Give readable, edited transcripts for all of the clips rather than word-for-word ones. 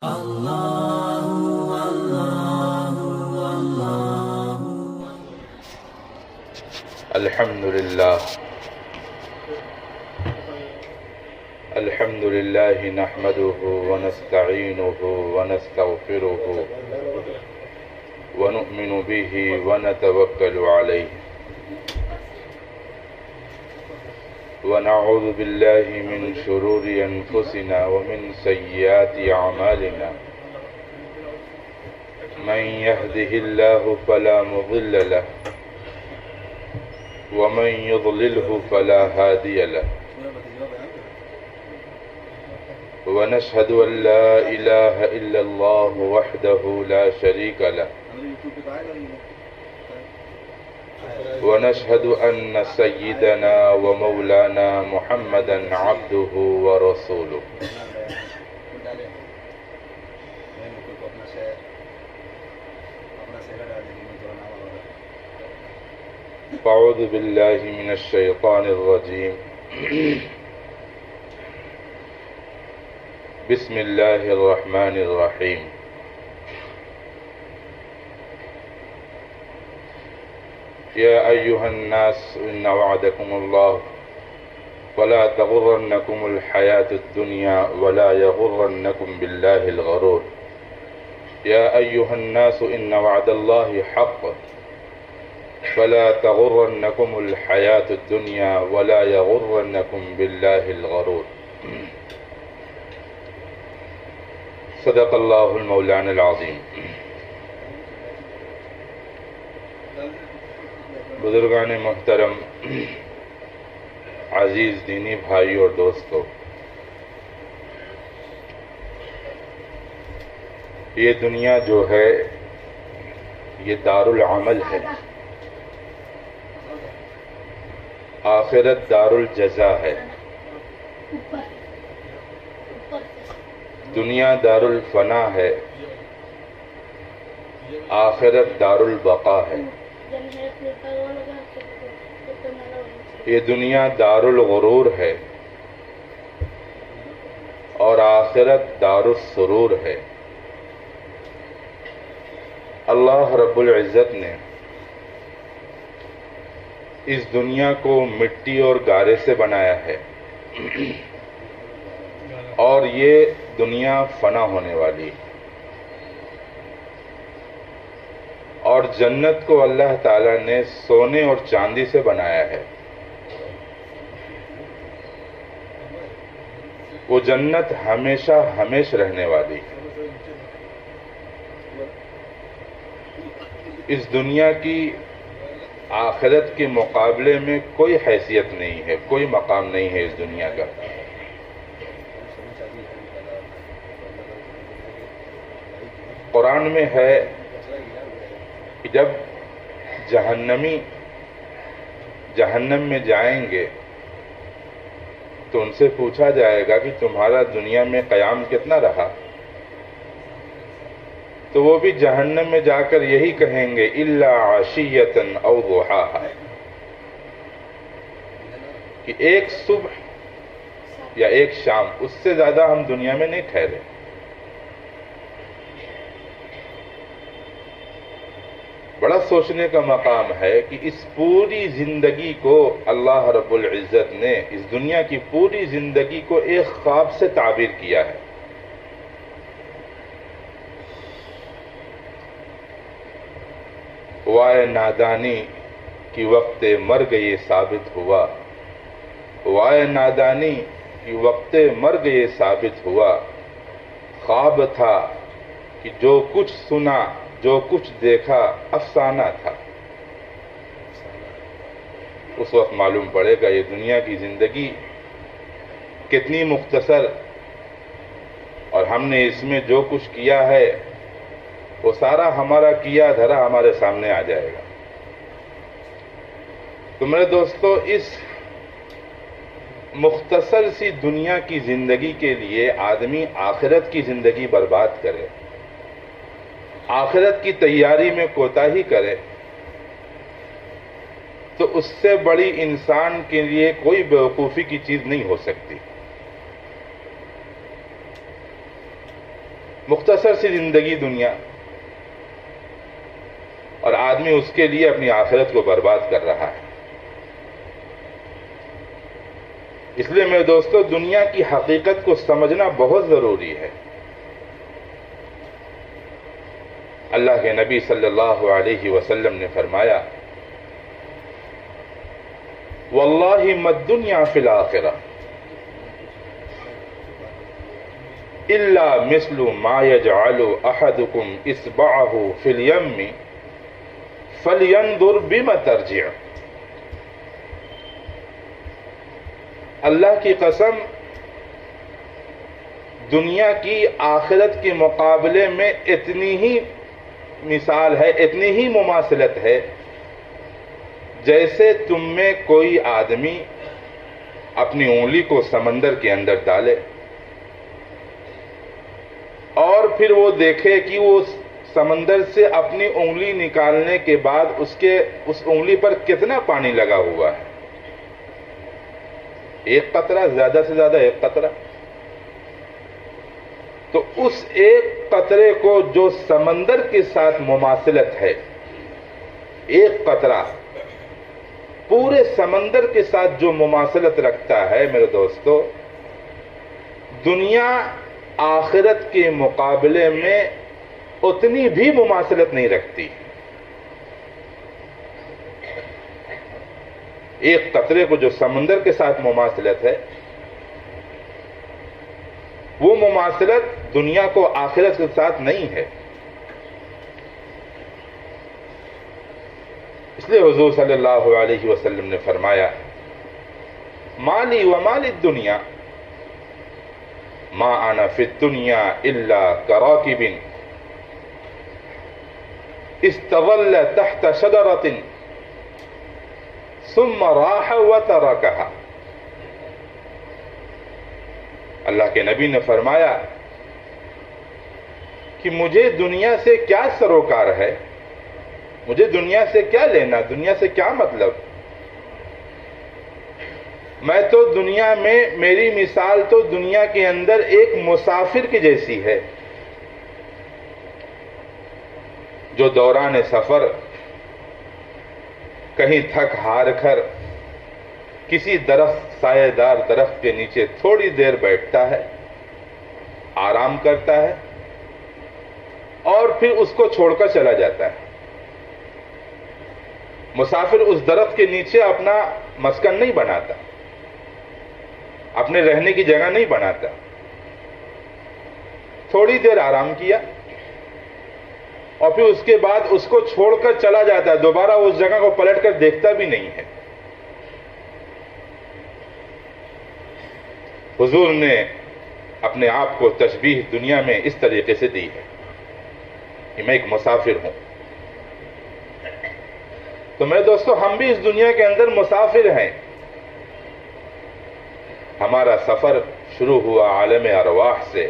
الحمد لله نحمده ونستعينه ونستغفره ونؤمن به ونتوكل عليه ونعوذ بالله من شرور أنفسنا ومن سيئات أعمالنا من يهده الله فلا مضل له ومن يضلله فلا هادي له ونشهد أن لا إله إلا الله وحده لا شريك له ونشهد أن سيدنا ومولانا محمدا عبده ورسوله أعوذ بالله من الشيطان الرجيم بسم الله الرحمن الرحيم يا أيها الناس إن وعدكم الله فلا تغرنكم الحياة الدنيا ولا يغرنكم بالله الغرور يا أيها الناس إن وعد الله حق فلا تغرنكم الحياة الدنيا ولا يغرنكم بالله الغرور صدق اللہ المولانا العظیم۔ بزرگان محترم، عزیز دینی بھائی اور دوستو، یہ دنیا جو ہے یہ دار العمل ہے، آخرت دار الجزا ہے۔ دنیا دار الفنا ہے، آخرت دار البقا ہے۔ یہ دنیا دار الغرور ہے اور آخرت دار السرور ہے۔ اللہ رب العزت نے اس دنیا کو مٹی اور گارے سے بنایا ہے اور یہ دنیا فنا ہونے والی، اور جنت کو اللہ تعالیٰ نے سونے اور چاندی سے بنایا ہے۔ وہ جنت ہمیشہ ہمیش رہنے والی۔ اس دنیا کی آخرت کے مقابلے میں کوئی حیثیت نہیں ہے، کوئی مقام نہیں ہے اس دنیا کا۔ قرآن میں ہے کہ جب جہنمی جہنم میں جائیں گے تو ان سے پوچھا جائے گا کہ تمہارا دنیا میں قیام کتنا رہا، تو وہ بھی جہنم میں جا کر یہی کہیں گے الا عشیۃ او ضحاہا، کہ ایک صبح یا ایک شام، اس سے زیادہ ہم دنیا میں نہیں ٹھہرے۔ بڑا سوچنے کا مقام ہے کہ اس پوری زندگی کو اللہ رب العزت نے، اس دنیا کی پوری زندگی کو ایک خواب سے تعبیر کیا ہے۔ وائے نادانی کہ وقت مرگ یہ ثابت ہوا، وائے نادانی کہ وقت مرگ یہ ثابت ہوا، خواب تھا کہ جو کچھ سنا، جو کچھ دیکھا افسانہ تھا۔ اس وقت معلوم پڑے گا یہ دنیا کی زندگی کتنی مختصر، اور ہم نے اس میں جو کچھ کیا ہے وہ سارا ہمارا کیا دھرا ہمارے سامنے آ جائے گا۔ تو میرے دوستو، اس مختصر سی دنیا کی زندگی کے لیے آدمی آخرت کی زندگی برباد کرے، آخرت کی تیاری میں کوتاہی کرے، تو اس سے بڑی انسان کے لیے کوئی بیوقوفی کی چیز نہیں ہو سکتی۔ مختصر سی زندگی دنیا، اور آدمی اس کے لیے اپنی آخرت کو برباد کر رہا ہے۔ اس لیے میرے دوستو، دنیا کی حقیقت کو سمجھنا بہت ضروری ہے۔ اللہ کے نبی صلی اللہ علیہ وسلم نے فرمایا، واللہ ما الدنیا فی الآخرہ الا مثل ما یجعل احدکم اصبعہ فی الیم فلینظر بم ترجع۔ اللہ کی قسم، دنیا کی آخرت کے مقابلے میں اتنی ہی مثال ہے، اتنی ہی مماثلت ہے، جیسے تم میں کوئی آدمی اپنی انگلی کو سمندر کے اندر ڈالے اور پھر وہ دیکھے کہ وہ سمندر سے اپنی انگلی نکالنے کے بعد اس انگلی پر کتنا پانی لگا ہوا ہے۔ ایک قطرہ، زیادہ سے زیادہ ایک قطرہ۔ تو اس ایک قطرے کو جو سمندر کے ساتھ مماثلت ہے، ایک قطرہ پورے سمندر کے ساتھ جو مماثلت رکھتا ہے میرے دوستو، دنیا آخرت کے مقابلے میں اتنی بھی مماثلت نہیں رکھتی۔ ایک قطرے کو جو سمندر کے ساتھ مماثلت ہے، وہ مماثلت دنیا کو آخرت کے ساتھ نہیں ہے۔ اس لیے حضور صلی اللہ علیہ وسلم نے فرمایا، مالی و مال الدنیا ما انا فی الدنیا الا کراکب استظل تحت شجرۃ ثم راح وترکها۔ اللہ کے نبی نے فرمایا کہ مجھے دنیا سے کیا سروکار ہے، مجھے دنیا سے کیا لینا، دنیا سے کیا مطلب۔ میں تو دنیا میں، میری مثال تو دنیا کے اندر ایک مسافر کی جیسی ہے، جو دوران سفر کہیں تھک ہار کر کسی درخت، سایہ دار درخت کے نیچے تھوڑی دیر بیٹھتا ہے، آرام کرتا ہے اور پھر اس کو چھوڑ کر چلا جاتا ہے۔ مسافر اس درخت کے نیچے اپنا مسکن نہیں بناتا، اپنے رہنے کی جگہ نہیں بناتا، تھوڑی دیر آرام کیا اور پھر اس کے بعد اس کو چھوڑ کر چلا جاتا ہے، دوبارہ اس جگہ کو پلٹ کر دیکھتا بھی نہیں ہے۔ حضور نے اپنے آپ کو تشبیہ دنیا میں اس طریقے سے دی ہے کہ میں ایک مسافر ہوں۔ تو میرے دوستو، ہم بھی اس دنیا کے اندر مسافر ہیں۔ ہمارا سفر شروع ہوا عالم ارواح سے۔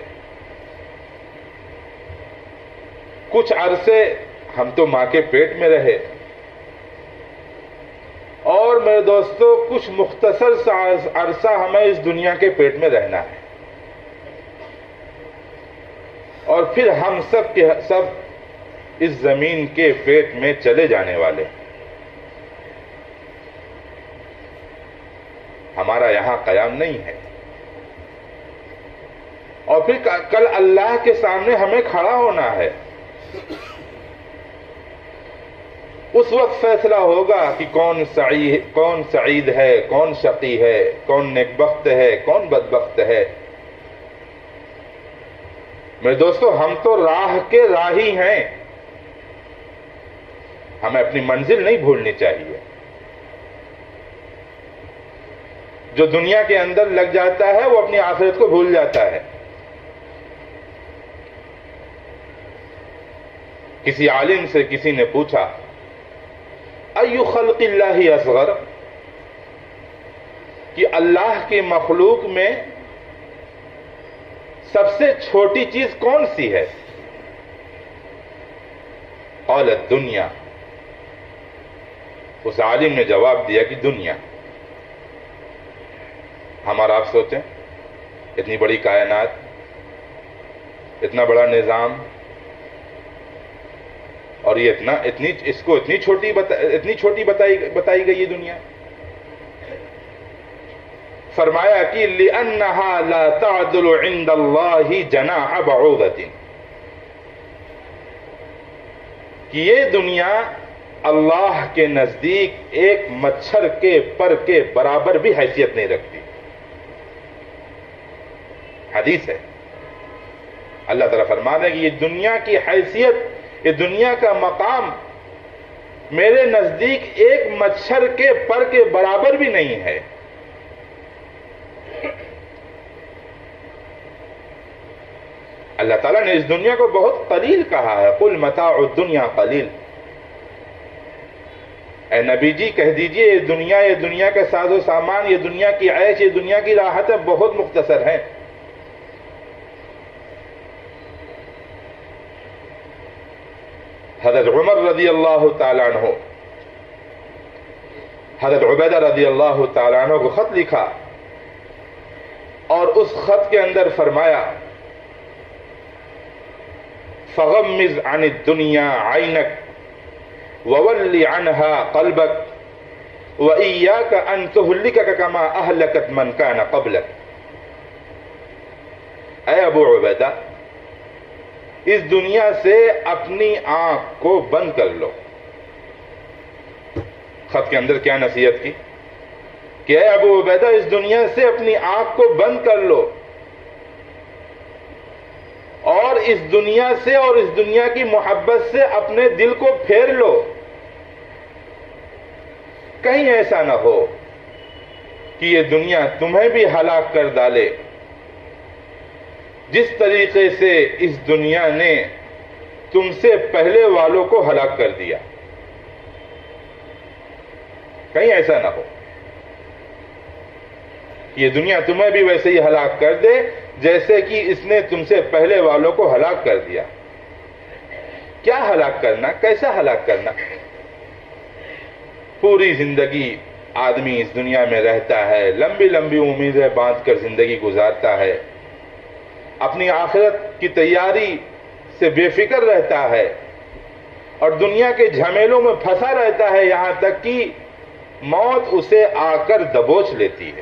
کچھ عرصے ہم تو ماں کے پیٹ میں رہے، اور میرے دوستو کچھ مختصر سا عرصہ ہمیں اس دنیا کے پیٹ میں رہنا ہے، اور پھر ہم سب کے سب اس زمین کے پیٹ میں چلے جانے والے ہیں۔ ہمارا یہاں قیام نہیں ہے، اور پھر کل اللہ کے سامنے ہمیں کھڑا ہونا ہے۔ اس وقت فیصلہ ہوگا کہ کون سعید ہے، کون شقی ہے، کون نیکبخت ہے، کون بدبخت ہے۔ میرے دوستو، ہم تو راہ کے راہی ہیں، ہمیں اپنی منزل نہیں بھولنی چاہیے۔ جو دنیا کے اندر لگ جاتا ہے وہ اپنی آخرت کو بھول جاتا ہے۔ کسی عالم سے کسی نے پوچھا، ای خلق اللہ اصغر، کہ اللہ کی مخلوق میں سب سے چھوٹی چیز کون سی ہے؟ قال الدنیا، اس عالم نے جواب دیا کہ دنیا۔ ہمارا آپ سوچیں، اتنی بڑی کائنات، اتنا بڑا نظام، اور یہ اس کو اتنی چھوٹی بتائی گئی یہ دنیا. فرمایا کہ لِأَنَّهَا لَا تَعْدُلُ عِنْدَ اللَّهِ جَنَاحَ بَعُوضَةٍ، کہ یہ دنیا اللہ کے نزدیک ایک مچھر کے پر کے برابر بھی حیثیت نہیں رکھتی. حدیث ہے، اللہ تعالیٰ فرماتا ہے کہ یہ دنیا کی حیثیت، یہ دنیا کا مقام میرے نزدیک ایک مچھر کے پر کے برابر بھی نہیں ہے. اللہ تعالیٰ نے اس دنیا کو بہت قلیل کہا ہے. قُلْ مَتَاعُ الدُّنْيَا قَلِيلٌ. اے نبی جی کہہ دیجئے یہ دنیا کے ساز و سامان، یہ دنیا کی عیش، یہ دنیا کی راحتیں بہت مختصر ہیں. حضرت عمر رضی اللہ تعالیٰ عنہ حضرت عبیدہ رضی اللہ تعالیٰ عنہ کو خط لکھا، اور اس خط کے اندر فرمایا فَغَمِّزْ عَنِ الدُّنْيَا عَيْنَكَ وَوَلِّ عَنْهَا قَلْبَكَ وَإِيَّاكَ أَن تُهْلِكَكَ كَمَا أَهْلَكَتْ مَنْ كَانَ قَبْلَكَ. اے ابو عبیدہ، اس دنیا سے اپنی آنکھ کو بند کر لو. خط کے اندر کیا نصیحت کی کہ اے ابو عبیدہ اس دنیا سے اپنی آنکھ کو بند کر لو، اور اس دنیا سے اور اس دنیا کی محبت سے اپنے دل کو پھیر لو. کہیں ایسا نہ ہو کہ یہ دنیا تمہیں بھی ہلاک کر ڈالے جس طریقے سے اس دنیا نے تم سے پہلے والوں کو ہلاک کر دیا. کہیں ایسا نہ ہو یہ دنیا تمہیں بھی ویسے ہی ہلاک کر دے جیسے کہ اس نے تم سے پہلے والوں کو ہلاک کر دیا. کیا ہلاک کرنا، کیسا ہلاک کرنا؟ پوری زندگی آدمی اس دنیا میں رہتا ہے، لمبی لمبی امیدیں باندھ کر زندگی گزارتا ہے، اپنی آخرت کی تیاری سے بے فکر رہتا ہے، اور دنیا کے جھمیلوں میں پھنسا رہتا ہے، یہاں تک کہ موت اسے آ کر دبوچ لیتی ہے.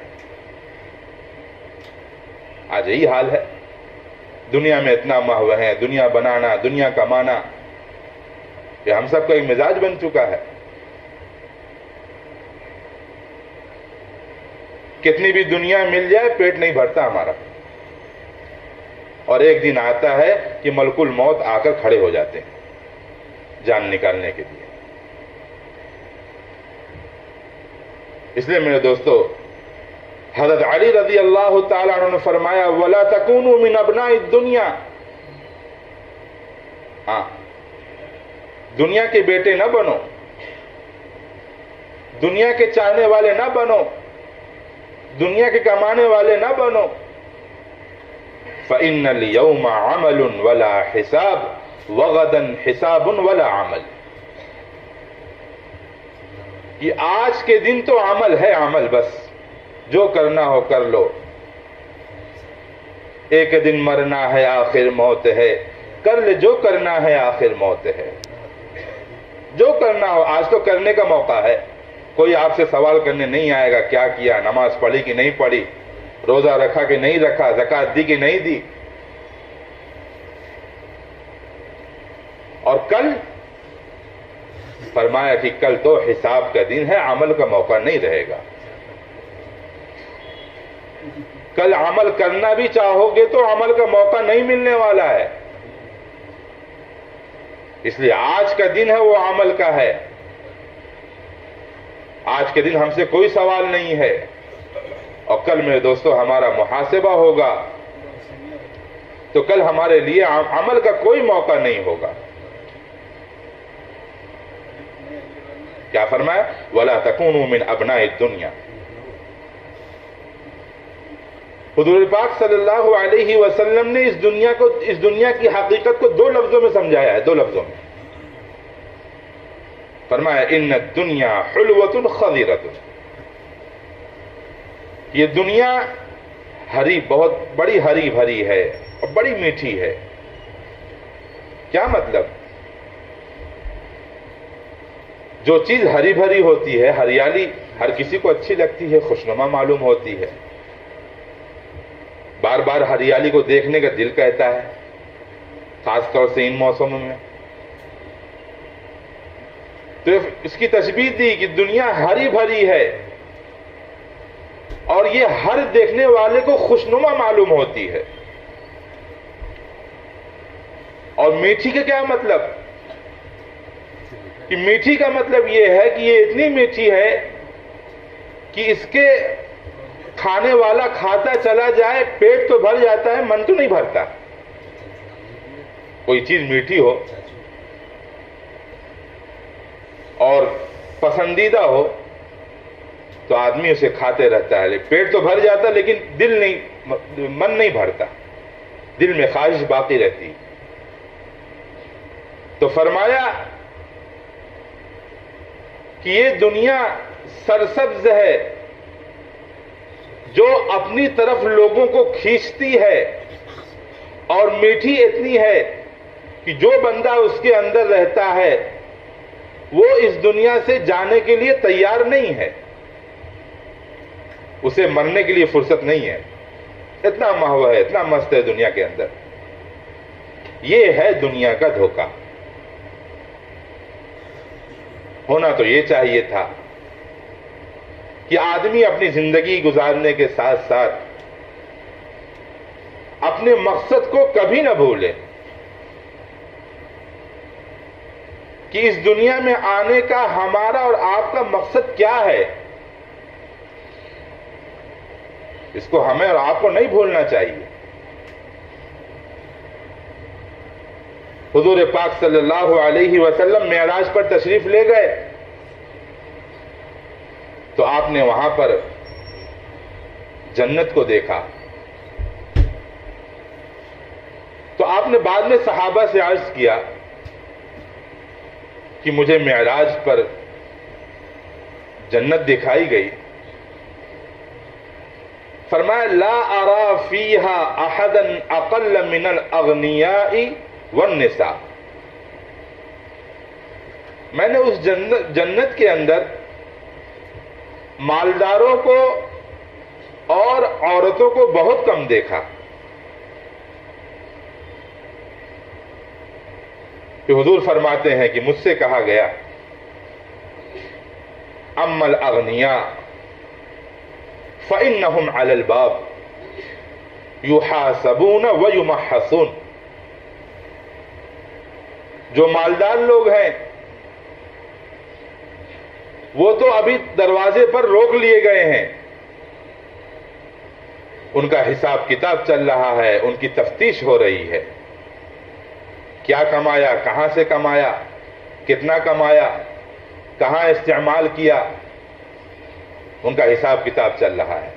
آج یہی حال ہے. دنیا میں اتنا محو ہے، دنیا بنانا، دنیا کمانا، یہ ہم سب کا ایک مزاج بن چکا ہے. کتنی بھی دنیا مل جائے پیٹ نہیں بھرتا ہمارا، اور ایک دن آتا ہے کہ ملک الموت آ کر کھڑے ہو جاتے ہیں جان نکالنے کے لیے. اس لیے میرے دوستو، حضرت علی رضی اللہ تعالیٰ عنہ نے فرمایا وَلَا تَكُونُوا مِنْ أَبْنَاءِ الدُّنْيَا. دنیا کے بیٹے نہ بنو، دنیا کے چاہنے والے نہ بنو، دنیا کے کمانے والے نہ بنو. فَإِنَّ الْيَوْمَ عَمَلٌ وَلَا حِسَابٌ وَغَدًا حِسَابٌ وَلَا عَمَلٌ. کہ آج کے دن تو عمل ہے، عمل بس جو کرنا ہو کر لو. ایک دن مرنا ہے، آخر موت ہے، کر لے جو کرنا ہے، آخر موت ہے. جو کرنا ہو آج تو کرنے کا موقع ہے. کوئی آپ سے سوال کرنے نہیں آئے گا کیا کیا، نماز پڑھی کہ نہیں پڑھی، روزہ رکھا کہ نہیں رکھا، زکوٰۃ دی کہ نہیں دی. اور کل فرمایا کہ کل تو حساب کا دن ہے، عمل کا موقع نہیں رہے گا. کل عمل کرنا بھی چاہو گے تو عمل کا موقع نہیں ملنے والا ہے. اس لیے آج کا دن ہے وہ عمل کا ہے. آج کے دن ہم سے کوئی سوال نہیں ہے، اور کل میرے دوستو ہمارا محاسبہ ہوگا، تو کل ہمارے لیے عمل کا کوئی موقع نہیں ہوگا. کیا فرمایا؟ وَلَا تَكُونُوا مِنْ أَبْنَاءِ الدُّنْيَا. حضور پاک صلی اللہ علیہ وسلم نے اس دنیا کی حقیقت کو 2 لفظوں میں سمجھایا ہے، 2 لفظوں میں. فرمایا ان الدنیا حلوۃ خضرۃ. یہ دنیا بہت بڑی ہری بھری ہے اور بڑی میٹھی ہے. کیا مطلب؟ جو چیز ہری بھری ہوتی ہے، ہریالی ہر کسی کو اچھی لگتی ہے، خوشنما معلوم ہوتی ہے، بار بار ہریالی کو دیکھنے کا دل کہتا ہے، خاص طور سے ان موسموں میں۔ تو اس کی تشبیہ دی کہ دنیا ہری بھری ہے اور یہ ہر دیکھنے والے کو خوشنما معلوم ہوتی ہے۔ اور میٹھی کا کیا مطلب؟ کہ میٹھی کا مطلب یہ ہے کہ یہ اتنی میٹھی ہے کہ اس کے کھانے والا کھاتا چلا جائے، پیٹ تو بھر جاتا ہے، من تو نہیں بھرتا۔ کوئی چیز میٹھی ہو اور پسندیدہ ہو تو آدمی اسے کھاتے رہتا ہے، پیٹ تو بھر جاتا لیکن من نہیں بھرتا، دل میں خواہش باقی رہتی۔ تو فرمایا کہ یہ دنیا سرسبز ہے جو اپنی طرف لوگوں کو کھینچتی ہے، اور میٹھی اتنی ہے کہ جو بندہ اس کے اندر رہتا ہے وہ اس دنیا سے جانے کے لیے تیار نہیں ہے، اسے مرنے کے لیے فرصت نہیں ہے، اتنا محو ہے، اتنا مست ہے دنیا کے اندر۔ یہ ہے دنیا کا دھوکہ۔ ہونا تو یہ چاہیے تھا کہ آدمی اپنی زندگی گزارنے کے ساتھ ساتھ اپنے مقصد کو کبھی نہ بھولے، کہ اس دنیا میں آنے کا ہمارا اور آپ کا مقصد کیا ہے، اس کو ہمیں اور آپ کو نہیں بھولنا چاہیے۔ حضور پاک صلی اللہ علیہ وسلم معراج پر تشریف لے گئے تو آپ نے وہاں پر جنت کو دیکھا، تو آپ نے بعد میں صحابہ سے عرض کیا کہ مجھے معراج پر جنت دکھائی گئی۔ فرمایا لا ارى فيها احدا اقل من الاغنياء والنساء، میں نے اس جنت کے اندر مالداروں کو اور عورتوں کو بہت کم دیکھا۔ کہ حضور فرماتے ہیں کہ مجھ سے کہا گیا اما الاغنیاء فإنهم على الباب يحاسبون ويمحصون، جو مالدار لوگ ہیں وہ تو ابھی دروازے پر روک لیے گئے ہیں، ان کا حساب کتاب چل رہا ہے، ان کی تفتیش ہو رہی ہے، کیا کمایا، کہاں سے کمایا، کتنا کمایا، کہاں استعمال کیا، ان کا حساب کتاب چل رہا ہے۔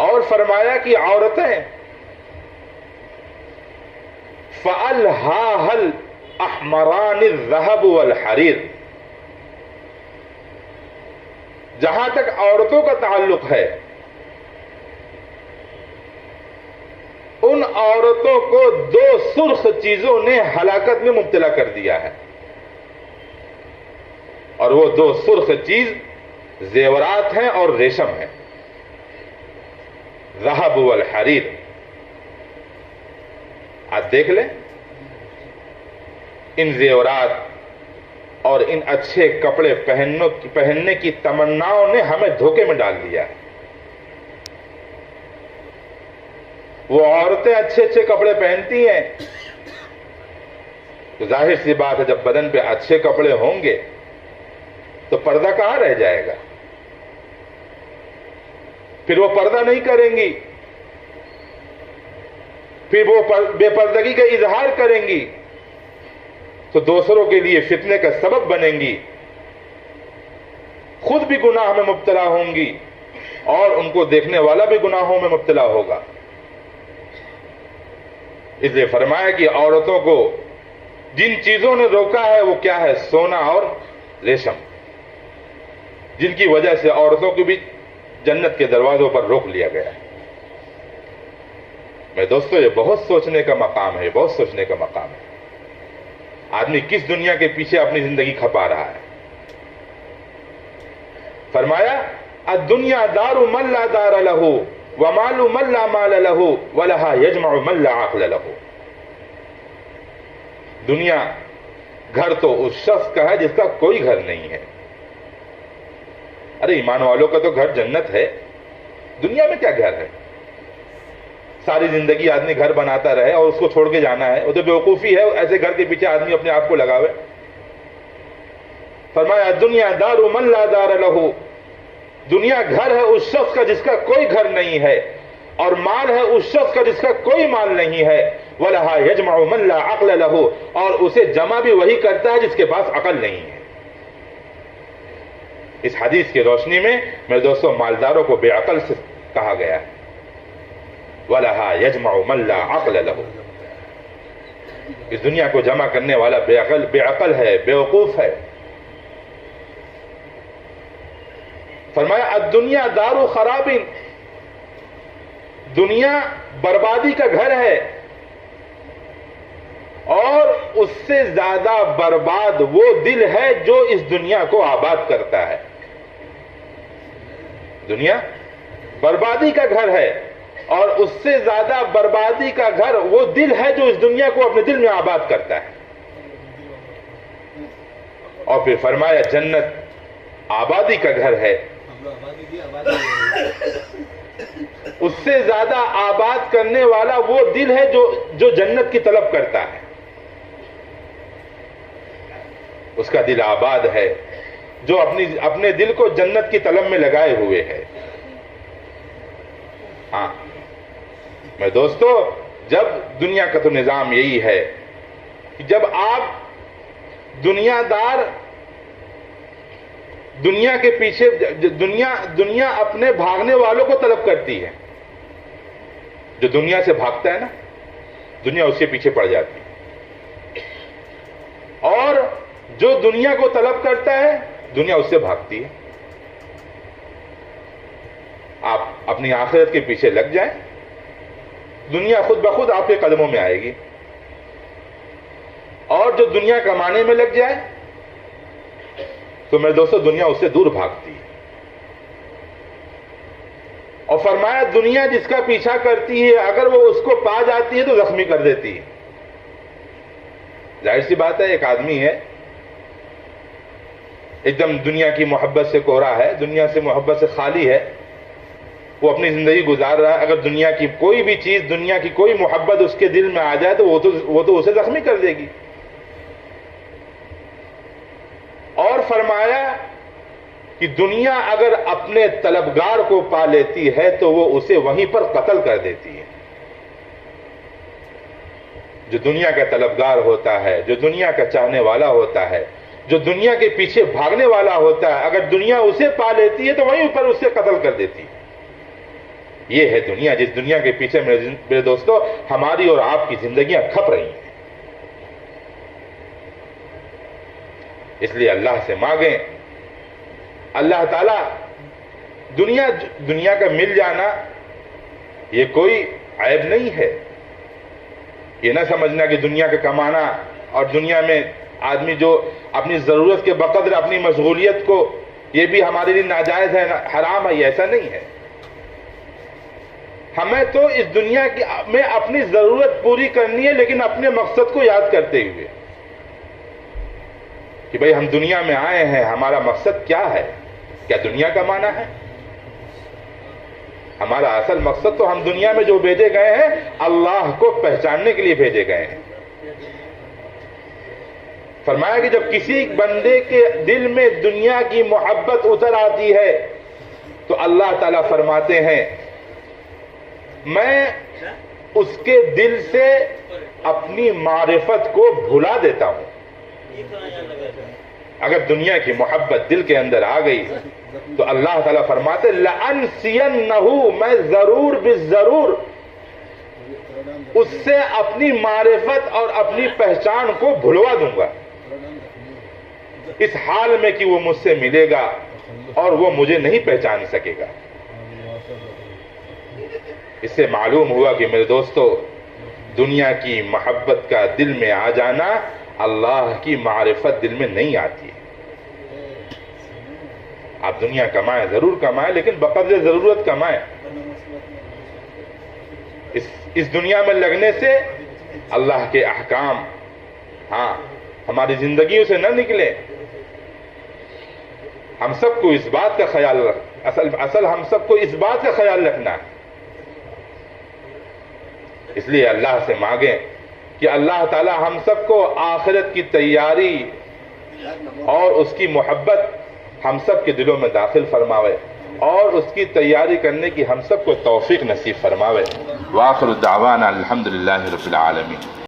اور فرمایا کہ عورتیں فَأَلْهَاهَا الْأَحْمَرَانِ الذَّهَبُ وَالْحَرِيرُ، جہاں تک عورتوں کا تعلق ہے ان عورتوں کو دو سرخ چیزوں نے ہلاکت میں مبتلا کر دیا ہے، اور وہ دو سرخ چیز زیورات ہیں اور ریشم ہیں، ذہب والحریر۔ آج دیکھ لیں ان زیورات اور ان اچھے کپڑے پہننے کی تمناؤں نے ہمیں دھوکے میں ڈال دیا ہے۔ وہ عورتیں اچھے اچھے کپڑے پہنتی ہیں تو ظاہر سی بات ہے جب بدن پہ اچھے کپڑے ہوں گے تو پردہ کہاں رہ جائے گا، پھر وہ پردہ نہیں کریں گی، پھر وہ بے پردگی کا اظہار کریں گی تو دوسروں کے لیے فتنے کا سبب بنیں گی، خود بھی گناہ میں مبتلا ہوں گی اور ان کو دیکھنے والا بھی گناہوں میں مبتلا ہوگا۔ اس لیے فرمایا کہ عورتوں کو جن چیزوں نے روکا ہے وہ کیا ہے، سونا اور ریشم، جن کی وجہ سے عورتوں کو بھی جنت کے دروازوں پر روک لیا گیا ہے۔ میں دوستو یہ بہت سوچنے کا مقام ہے، بہت سوچنے کا مقام ہے. آدمی کس دنیا کے پیچھے اپنی زندگی کھپا رہا ہے. فرمایا الدنیا دار من لا دار له ومال من لا مال له ولها يجمع من لا عقل له. دنیا گھر تو اس شخص کا ہے جس کا کوئی گھر نہیں ہے. ارے ایمان والوں کا تو گھر جنت ہے، دنیا میں کیا گھر ہے؟ ساری زندگی آدمی گھر بناتا رہے اور اس کو چھوڑ کے جانا ہے، وہ تو بیوقوفی ہے ایسے گھر کے پیچھے آدمی اپنے آپ کو لگاوے. فرمایا دنیا دار من لا دار له، دنیا گھر ہے اس شخص کا جس کا کوئی گھر نہیں ہے، اور مال ہے اس شخص کا جس کا کوئی مال نہیں ہے. وَلَهَا يَجْمَعُ مَن لَا عَقْلَ لَهُ، اور اسے جمع بھی وہی کرتا ہے جس کے پاس عقل نہیں ہے. اس حدیث کی روشنی میں میرے دوستوں مالداروں کو بے عقل سے کہا گیا ہے. وَلَهَا يَجْمَعُ مَن لَا عَقْلَ لَهُ، اس دنیا کو جمع کرنے والا بے عقل ہے، بے وقوف ہے. فرمایا الدنیا دار خراب، دنیا بربادی کا گھر ہے، اور اس سے زیادہ برباد وہ دل ہے جو اس دنیا کو آباد کرتا ہے. دنیا بربادی کا گھر ہے، اور اس سے زیادہ بربادی کا گھر وہ دل ہے جو اس دنیا کو اپنے دل میں آباد کرتا ہے. اور پھر فرمایا جنت آبادی کا گھر ہے، اس سے زیادہ آباد کرنے والا وہ دل ہے جو جنت کی طلب کرتا ہے. اس کا دل آباد ہے جو اپنے دل کو جنت کی طلب میں لگائے ہوئے ہے. ہاں میں دوستو، جب دنیا کا تو نظام یہی ہے کہ جب آپ دنیا کے پیچھے دنیا اپنے بھاگنے والوں کو طلب کرتی ہے. جو دنیا سے بھاگتا ہے نا، دنیا اس کے پیچھے پڑ جاتی ہے، اور جو دنیا کو طلب کرتا ہے دنیا اس سے بھاگتی ہے. آپ اپنی آخرت کے پیچھے لگ جائیں، دنیا خود بخود آپ کے قدموں میں آئے گی. اور جو دنیا کمانے میں لگ جائے تو میرے دوستو دنیا اس سے دور بھاگتی ہے. اور فرمایا دنیا جس کا پیچھا کرتی ہے اگر وہ اس کو پا جاتی ہے تو زخمی کر دیتی ہے. ظاہر سی بات ہے، ایک آدمی ہے ایک دم دنیا کی محبت سے کوڑا ہے، دنیا سے محبت سے خالی ہے، وہ اپنی زندگی گزار رہا ہے. اگر دنیا کی کوئی بھی چیز، دنیا کی کوئی محبت اس کے دل میں آ جائے تو وہ تو اسے زخمی کر دے گی. اور فرمایا کہ دنیا اگر اپنے طلبگار کو پا لیتی ہے تو وہ اسے وہیں پر قتل کر دیتی ہے. جو دنیا کا طلبگار ہوتا ہے، جو دنیا کا چاہنے والا ہوتا ہے، جو دنیا کے پیچھے بھاگنے والا ہوتا ہے، اگر دنیا اسے پا لیتی ہے تو وہیں پر اسے قتل کر دیتی ہے. یہ ہے دنیا، جس دنیا کے پیچھے میرے دوستو ہماری اور آپ کی زندگیاں کھپ رہی ہیں. اس لیے اللہ سے مانگیں. اللہ تعالیٰ دنیا کا مل جانا یہ کوئی عیب نہیں ہے. یہ نہ سمجھنا کہ دنیا کا کمانا اور دنیا میں آدمی جو اپنی ضرورت کے بقدر اپنی مشغولیت کو، یہ بھی ہمارے لیے ناجائز ہے، حرام ہے. یہ ایسا نہیں ہے. ہمیں تو اس دنیا میں اپنی ضرورت پوری کرنی ہے، لیکن اپنے مقصد کو یاد کرتے ہوئے کہ بھئی ہم دنیا میں آئے ہیں، ہمارا مقصد کیا ہے؟ کیا دنیا کمانا ہے؟ ہمارا اصل مقصد تو ہم دنیا میں جو بھیجے گئے ہیں اللہ کو پہچاننے کے لیے بھیجے گئے ہیں. فرمایا کہ جب کسی بندے کے دل میں دنیا کی محبت اتر آتی ہے تو اللہ تعالیٰ فرماتے ہیں میں اس کے دل سے اپنی معرفت کو بھلا دیتا ہوں. اگر دنیا کی محبت دل کے اندر آ گئی تو اللہ تعالیٰ فرماتے لَأَنْسِيَنَّهُ، میں ضرور بالضرور اس سے اپنی معرفت اور اپنی پہچان کو بھلوا دوں گا، اس حال میں کہ وہ مجھ سے ملے گا اور وہ مجھے نہیں پہچان سکے گا. اس سے معلوم ہوا کہ میرے دوستو، دنیا کی محبت کا دل میں آ جانا اللہ کی معرفت دل میں نہیں آتی ہے۔ آپ دنیا کمائیں، ضرور کمائیں، لیکن بقدر ضرورت کمائیں۔ اس دنیا میں لگنے سے اللہ کے احکام ہماری زندگیوں سے نہ نکلے۔ ہم سب کو اس بات کا خیال اصل ہم سب کو اس بات کا خیال رکھنا ہے۔ اس لیے اللہ سے مانگیں کہ اللہ تعالی ہم سب کو آخرت کی تیاری اور اس کی محبت ہم سب کے دلوں میں داخل فرماوے، اور اس کی تیاری کرنے کی ہم سب کو توفیق نصیب فرماوے۔ وآخر دعوانا الحمدللہ رب العالمین۔